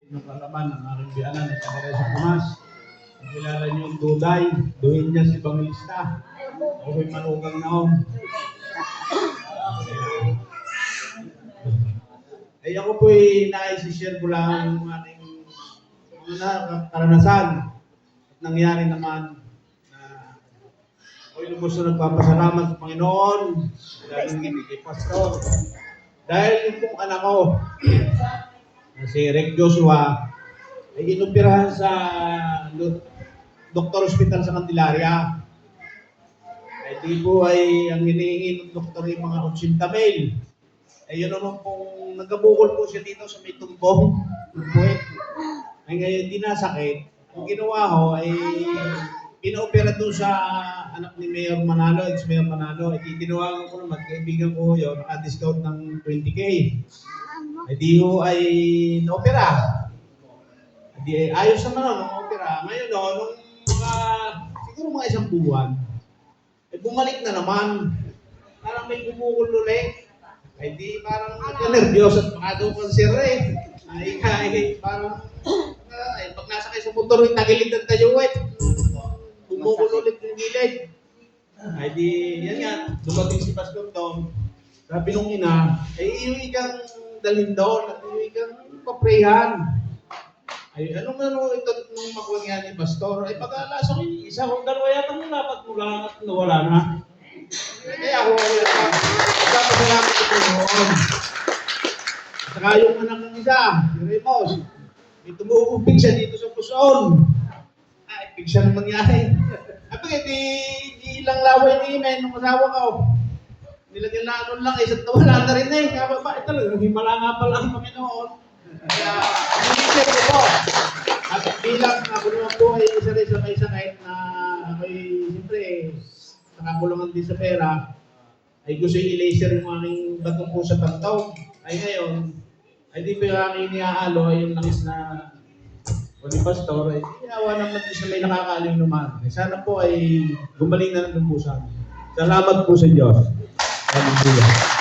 pinagkalaban ng aking biyanan at sa Teresa Tomas. Ang kilala niyo yung Duday, duhin niya si Bangilista. Ako'y manugang naon. Ay ako po'y naisishare ko lang yung aking mga karanasan at nangyari naman na ako'y lubos na nagpapasalamat sa Panginoon dahil kay Pastor. Dahil yung pong anak ko, na si Rick Joshua, ay inoperahan sa Dr. Hospital sa Candelaria. Ay di po ay ang hinihingi ng doktor yung mga 80 mil. Ay yun naman pong nagkabukol po siya dito sa may tumbong. Ay ngayon di nasakit. Ang ginawa ko ay pinaopera doon sa anak ni Mayor Manalo, ex-Mayor Manalo. Ay tinawagan ko naman, kaibigan ko yun, naka-discount ng 20K. Ay di ho ay naopera. Ay di ay ayos naman no, naopera. Ngayon no, nung siguro mga isang buwan, ay bumalik na naman. Parang may bumukol ulit. Ay di parang nervyos at baka daw cancer eh. Ay parang ay, pag nasa kayo sa motor, tagilid ang tayo eh. Bumukol ulit yung gilid. Ay di, yan nga, dumating si Pastor Tom. Sabi nung ina, ay iuwi kang dalhin doon, at iuwi kang paprehan. Ay ano ito nung makuha nga ni Pastor? Ay pag-alas ako, isa kong dalawa yata mo dapat mula at nawala na. Kaya ako, salamat sa Panginoon. Saka yung anak ng isa, si Ramos, may tumuupig siya dito sa Puson. Ay, pig siya nang mangyari. Ay, bakit di ilang laway ni Imen nung asawa ko. Nilagyan na ano lang, isa't nawala na rin eh. Kaya ba, talaga, himala nga pala ang Panginoon. Kaya, inisip ko po. At bilang ako naman po ay isa rin sa may sakit na ako'y, siyempre, nakakulangan din sa pera, ay gusto yung i-laser yung aking batong po sa pantaw. Ay ngayon, ay di ba yung aking iniaalo ay yung langis na o ni Pastor, ay inawa naman din sa may nakakaling naman. Sana po ay gumaling na ng lumbusan. Salamat po sa Diyos. Hallelujah.